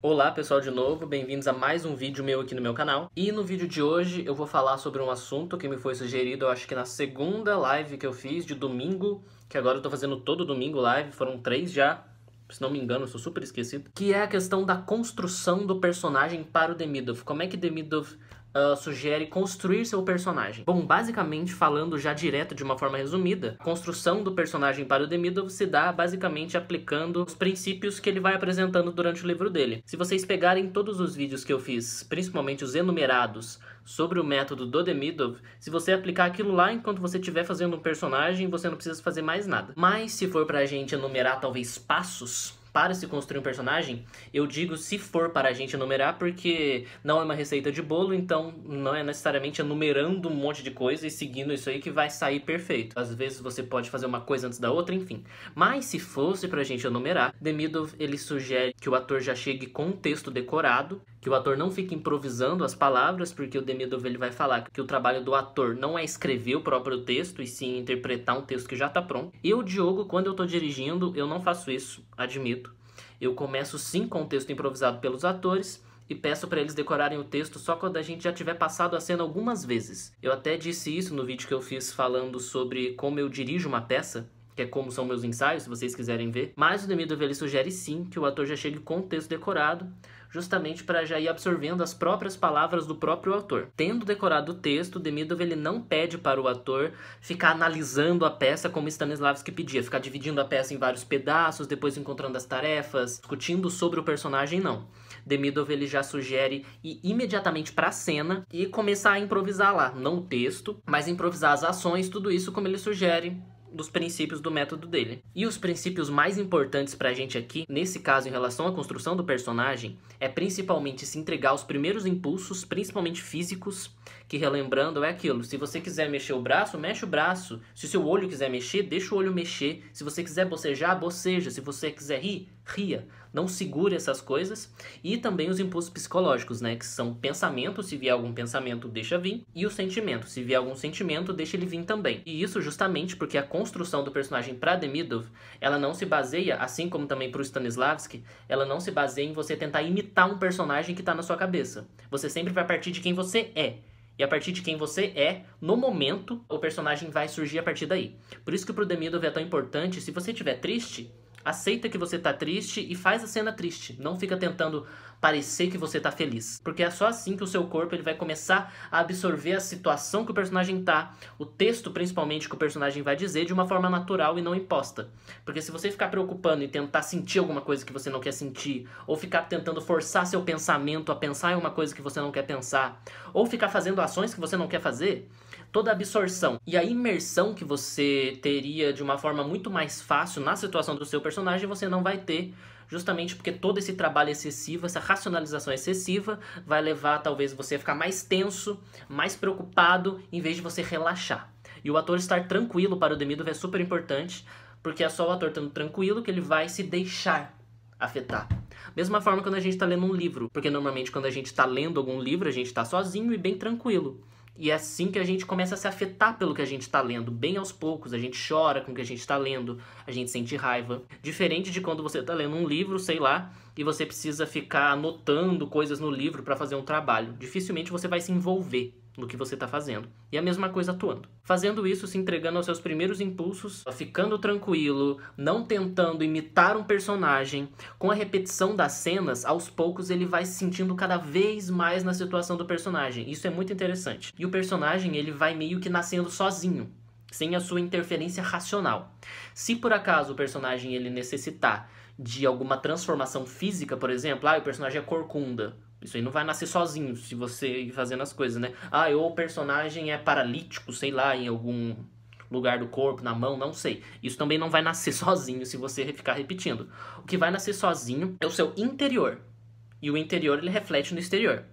Olá pessoal de novo, bem-vindos a mais um vídeo meu aqui no meu canal. E no vídeo de hoje eu vou falar sobre um assunto que me foi sugerido, eu acho que na segunda live que eu fiz de domingo, que agora eu tô fazendo todo domingo live, foram 3 já, se não me engano, eu sou super esquecido. Que é a questão da construção do personagem para o Demidov. Como é que Demidov sugere construir seu personagem? Bom, basicamente falando já direto de uma forma resumida, a construção do personagem para o Demidov se dá basicamente aplicando os princípios que ele vai apresentando durante o livro dele. Se vocês pegarem todos os vídeos que eu fiz, principalmente os enumerados, sobre o método do Demidov, se você aplicar aquilo lá enquanto você estiver fazendo um personagem, você não precisa fazer mais nada. Mas se for pra gente enumerar talvez passos para se construir um personagem, eu digo se for para a gente enumerar porque não é uma receita de bolo, então não é necessariamente enumerando um monte de coisa e seguindo isso aí que vai sair perfeito. Às vezes você pode fazer uma coisa antes da outra, enfim. Mas se fosse pra gente enumerar, Demidov ele sugere que o ator já chegue com um texto decorado, que o ator não fique improvisando as palavras, porque o Demidov ele vai falar que o trabalho do ator não é escrever o próprio texto, e sim interpretar um texto que já tá pronto. Eu, Diogo, quando eu tô dirigindo, eu não faço isso, admito. Eu começo sim com o texto improvisado pelos atores e peço para eles decorarem o texto só quando a gente já tiver passado a cena algumas vezes. Eu até disse isso no vídeo que eu fiz falando sobre como eu dirijo uma peça, que é como são meus ensaios, se vocês quiserem ver. Mas o Demidov ele sugere sim que o ator já chegue com o texto decorado, justamente para já ir absorvendo as próprias palavras do próprio autor. Tendo decorado o texto, Demidov ele não pede para o ator ficar analisando a peça como Stanislavski pedia, ficar dividindo a peça em vários pedaços, depois encontrando as tarefas, discutindo sobre o personagem, não. Demidov ele já sugere ir imediatamente para a cena e começar a improvisar lá, não o texto, mas improvisar as ações, tudo isso como ele sugere dos princípios do método dele. E os princípios mais importantes pra gente aqui, nesse caso em relação à construção do personagem, é principalmente se entregar aos primeiros impulsos, principalmente físicos, que relembrando é aquilo, se você quiser mexer o braço, mexe o braço, se o seu olho quiser mexer, deixa o olho mexer, se você quiser bocejar, boceja, se você quiser rir, ria. Não segure essas coisas. E também os impulsos psicológicos, né? Que são pensamento, se vier algum pensamento, deixa vir. E o sentimento, se vier algum sentimento, deixa ele vir também. E isso justamente porque a construção do personagem para Demidov, ela não se baseia, assim como também para o Stanislavski, ela não se baseia em você tentar imitar um personagem que está na sua cabeça. Você sempre vai partir de quem você é. E a partir de quem você é, no momento, o personagem vai surgir a partir daí. Por isso que pro Demidov é tão importante, se você estiver triste, aceita que você tá triste e faz a cena triste. Não fica tentando parecer que você tá feliz. Porque é só assim que o seu corpo ele vai começar a absorver a situação que o personagem tá, o texto principalmente que o personagem vai dizer de uma forma natural e não imposta. Porque se você ficar preocupando em tentar sentir alguma coisa que você não quer sentir, ou ficar tentando forçar seu pensamento a pensar em uma coisa que você não quer pensar, ou ficar fazendo ações que você não quer fazer, toda a absorção e a imersão que você teria de uma forma muito mais fácil na situação do seu personagem, você não vai ter, justamente porque todo esse trabalho excessivo, essa racionalização excessiva, vai levar talvez você a ficar mais tenso, mais preocupado, em vez de você relaxar. E o ator estar tranquilo para o Demidov é super importante, porque é só o ator estando tranquilo que ele vai se deixar afetar. Mesma forma quando a gente está lendo um livro, porque normalmente quando a gente está lendo algum livro, a gente está sozinho e bem tranquilo. E é assim que a gente começa a se afetar pelo que a gente está lendo, bem aos poucos, a gente chora com o que a gente está lendo, a gente sente raiva. Diferente de quando você está lendo um livro, sei lá, e você precisa ficar anotando coisas no livro para fazer um trabalho. Dificilmente você vai se envolver no que você está fazendo. E a mesma coisa atuando. Fazendo isso, se entregando aos seus primeiros impulsos, ficando tranquilo, não tentando imitar um personagem, com a repetição das cenas, aos poucos ele vai se sentindo cada vez mais na situação do personagem. Isso é muito interessante. E o personagem, ele vai meio que nascendo sozinho, sem a sua interferência racional. Se por acaso o personagem ele necessitar de alguma transformação física, por exemplo, o personagem é corcunda, isso aí não vai nascer sozinho se você ir fazendo as coisas, né? Ou o personagem é paralítico, sei lá, em algum lugar do corpo, na mão, não sei. Isso também não vai nascer sozinho se você ficar repetindo. O que vai nascer sozinho é o seu interior. E o interior, ele reflete no exterior.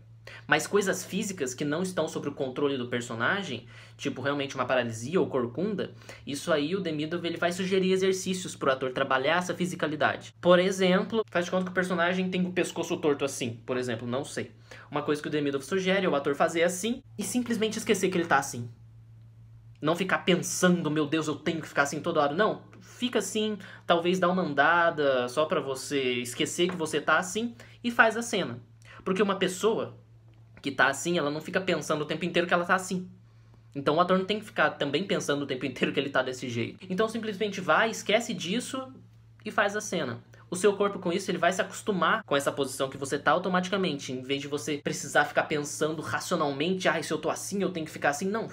Mas coisas físicas que não estão sob o controle do personagem, tipo realmente uma paralisia ou corcunda, isso aí o Demidov ele vai sugerir exercícios pro ator trabalhar essa fisicalidade. Por exemplo, faz de conta que o personagem tem o pescoço torto assim, por exemplo, não sei. Uma coisa que o Demidov sugere é o ator fazer assim e simplesmente esquecer que ele tá assim. Não ficar pensando, meu Deus, eu tenho que ficar assim toda hora. Não, fica assim, talvez dá uma andada só pra você esquecer que você tá assim e faz a cena. Porque uma pessoa que tá assim, ela não fica pensando o tempo inteiro que ela tá assim. Então o ator não tem que ficar também pensando o tempo inteiro que ele tá desse jeito. Então simplesmente vai, esquece disso e faz a cena. O seu corpo com isso, ele vai se acostumar com essa posição que você tá automaticamente. Em vez de você precisar ficar pensando racionalmente, se eu tô assim, eu tenho que ficar assim. Não,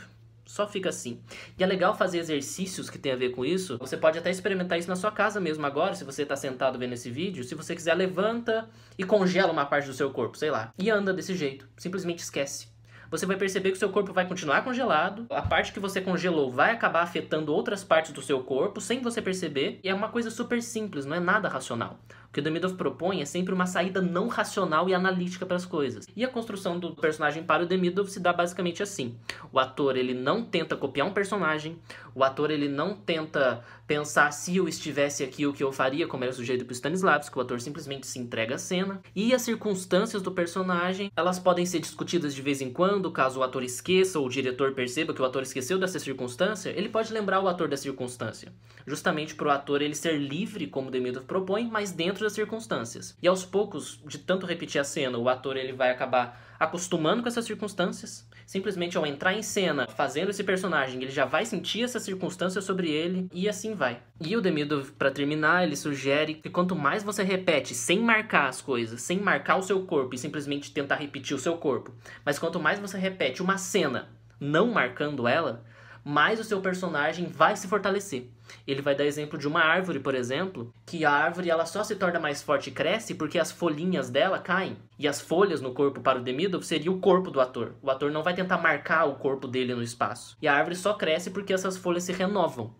só fica assim. E é legal fazer exercícios que tem a ver com isso. Você pode até experimentar isso na sua casa mesmo agora, se você tá sentado vendo esse vídeo. Se você quiser, levanta e congela uma parte do seu corpo, sei lá. E anda desse jeito. Simplesmente esquece. Você vai perceber que o seu corpo vai continuar congelado, a parte que você congelou vai acabar afetando outras partes do seu corpo sem você perceber, e é uma coisa super simples, não é nada racional. O que o Demidov propõe é sempre uma saída não racional e analítica para as coisas. E a construção do personagem para o Demidov se dá basicamente assim. O ator, ele não tenta copiar um personagem, o ator, ele não tenta pensar se eu estivesse aqui o que eu faria, como era sujeito para o Stanislavski, o ator simplesmente se entrega à cena. E as circunstâncias do personagem, elas podem ser discutidas de vez em quando, caso o ator esqueça ou o diretor perceba que o ator esqueceu dessa circunstância, ele pode lembrar o ator da circunstância. Justamente para o ator ele ser livre, como Demidov propõe, mas dentro das circunstâncias. E aos poucos, de tanto repetir a cena, o ator ele vai acabar acostumando com essas circunstâncias. Simplesmente ao entrar em cena, fazendo esse personagem, ele já vai sentir essa circunstância sobre ele, e assim vai. E o Demidov, para terminar, ele sugere que quanto mais você repete sem marcar as coisas, sem marcar o seu corpo e simplesmente tentar repetir o seu corpo, mas quanto mais você repete uma cena não marcando ela, mais o seu personagem vai se fortalecer. Ele vai dar exemplo de uma árvore, por exemplo, que a árvore ela só se torna mais forte e cresce porque as folhinhas dela caem. E as folhas no corpo para o Demidov seria o corpo do ator. O ator não vai tentar marcar o corpo dele no espaço. E a árvore só cresce porque essas folhas se renovam.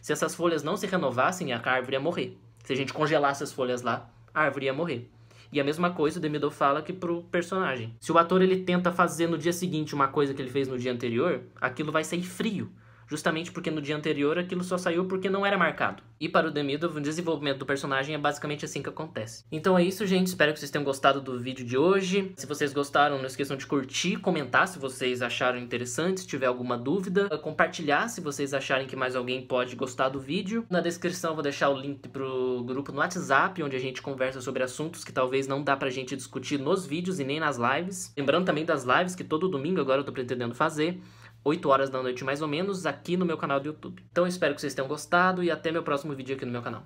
Se essas folhas não se renovassem, a árvore ia morrer. Se a gente congelasse as folhas lá, a árvore ia morrer. E a mesma coisa o Demidov fala aqui pro personagem. Se o ator ele tenta fazer no dia seguinte uma coisa que ele fez no dia anterior, aquilo vai sair frio. Justamente porque no dia anterior aquilo só saiu porque não era marcado. E para o Demidov, o desenvolvimento do personagem é basicamente assim que acontece. Então é isso, gente. Espero que vocês tenham gostado do vídeo de hoje. Se vocês gostaram, não esqueçam de curtir, comentar se vocês acharam interessante, se tiver alguma dúvida, compartilhar se vocês acharem que mais alguém pode gostar do vídeo. Na descrição eu vou deixar o link pro grupo no WhatsApp, onde a gente conversa sobre assuntos que talvez não dá pra gente discutir nos vídeos e nem nas lives. Lembrando também das lives que todo domingo agora eu tô pretendendo fazer. 8 horas da noite mais ou menos, aqui no meu canal do YouTube. Então eu espero que vocês tenham gostado e até meu próximo vídeo aqui no meu canal.